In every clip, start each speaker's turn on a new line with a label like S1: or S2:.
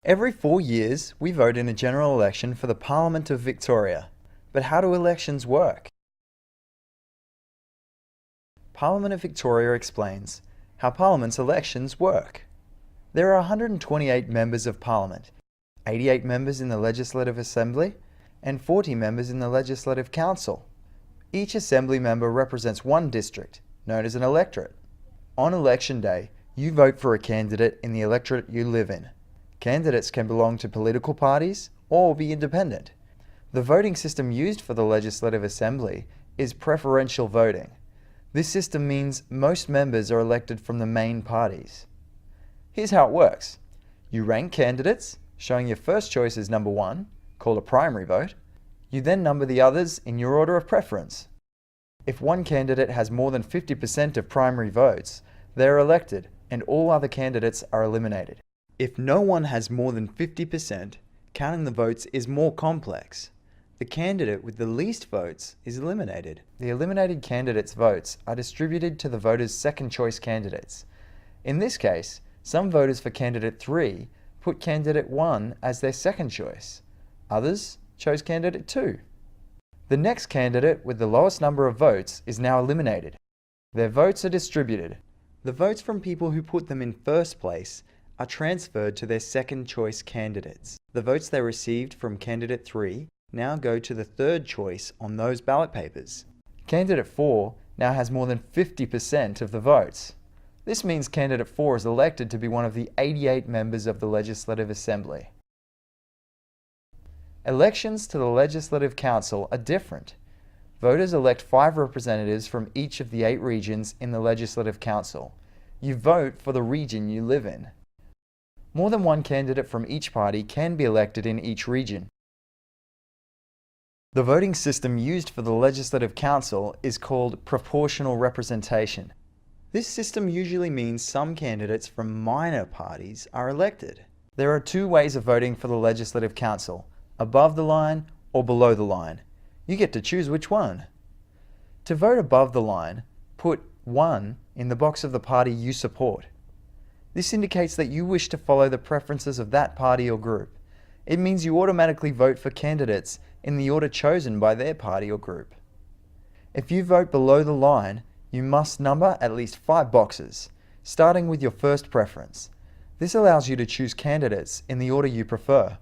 S1: Every 4 years, we vote in a general election for the Parliament of Victoria. But how do elections work? Parliament of Victoria explains how Parliament's elections work. There are 128 members of Parliament, 88 members in the Legislative Assembly, and 40 members in the Legislative Council. Each Assembly member represents one district, known as an electorate. On election day, you vote for a candidate in the electorate you live in. Candidates can belong to political parties or be independent. The voting system used for the Legislative Assembly is preferential voting. This system means most members are elected from the main parties. Here's how it works. You rank candidates, showing your first choice as number 1, called a primary vote. You then number the others in your order of preference. If one candidate has more than 50% of primary votes, they are elected and all other candidates are eliminated. If no one has more than 50%, counting the votes is more complex. The candidate with the least votes is eliminated. The eliminated candidate's votes are distributed to the voters' second choice candidates. In this case, some voters for candidate 3 put candidate 1 as their second choice. Others chose candidate 2. The next candidate with the lowest number of votes is now eliminated. Their votes are distributed. The votes from people who put them in first place are transferred to their second choice candidates. The votes they received from candidate 3 now go to the third choice on those ballot papers. Candidate 4 now has more than 50% of the votes. This means candidate 4 is elected to be one of the 88 members of the Legislative Assembly. Elections to the Legislative Council are different. Voters elect 5 representatives from each of the 8 regions in the Legislative Council. You vote for the region you live in. More than one candidate from each party can be elected in each region. The voting system used for the Legislative Council is called proportional representation. This system usually means some candidates from minor parties are elected. There are 2 ways of voting for the Legislative Council: above the line or below the line. You get to choose which one. To vote above the line, put 1 in the box of the party you support. This indicates that you wish to follow the preferences of that party or group. It means you automatically vote for candidates in the order chosen by their party or group. If you vote below the line, you must number at least 5 boxes, starting with your first preference. This allows you to choose candidates in the order you prefer.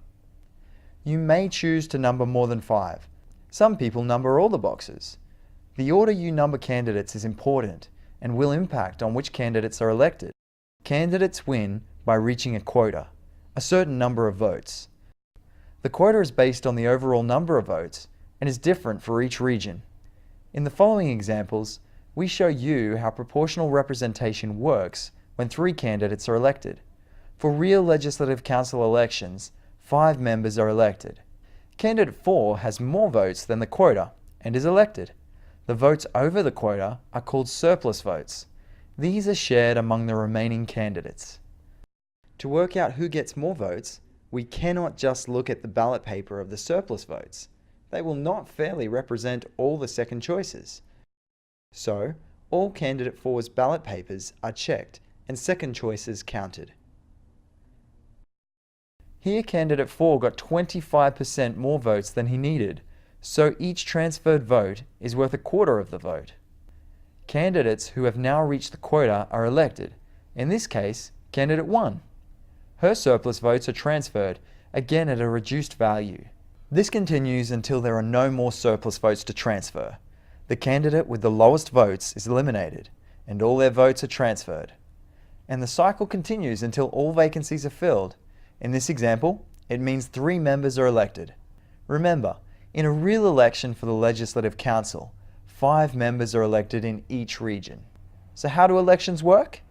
S1: You may choose to number more than 5. Some people number all the boxes. The order you number candidates is important and will impact on which candidates are elected. Candidates win by reaching a quota, a certain number of votes. The quota is based on the overall number of votes and is different for each region. In the following examples, we show you how proportional representation works when 3 candidates are elected. For real Legislative Council elections, 5 members are elected. Candidate 4 has more votes than the quota and is elected. The votes over the quota are called surplus votes. These are shared among the remaining candidates. To work out who gets more votes, we cannot just look at the ballot paper of the surplus votes. They will not fairly represent all the second choices. So, all candidate 4's ballot papers are checked and second choices counted. Here candidate 4 got 25% more votes than he needed, so each transferred vote is worth a quarter of the vote. Candidates who have now reached the quota are elected. In this case, candidate 1. Her surplus votes are transferred, again at a reduced value. This continues until there are no more surplus votes to transfer. The candidate with the lowest votes is eliminated, and all their votes are transferred. And the cycle continues until all vacancies are filled. In this example, it means 3 members are elected. Remember, in a real election for the Legislative Council, 5 members are elected in each region. So how do elections work?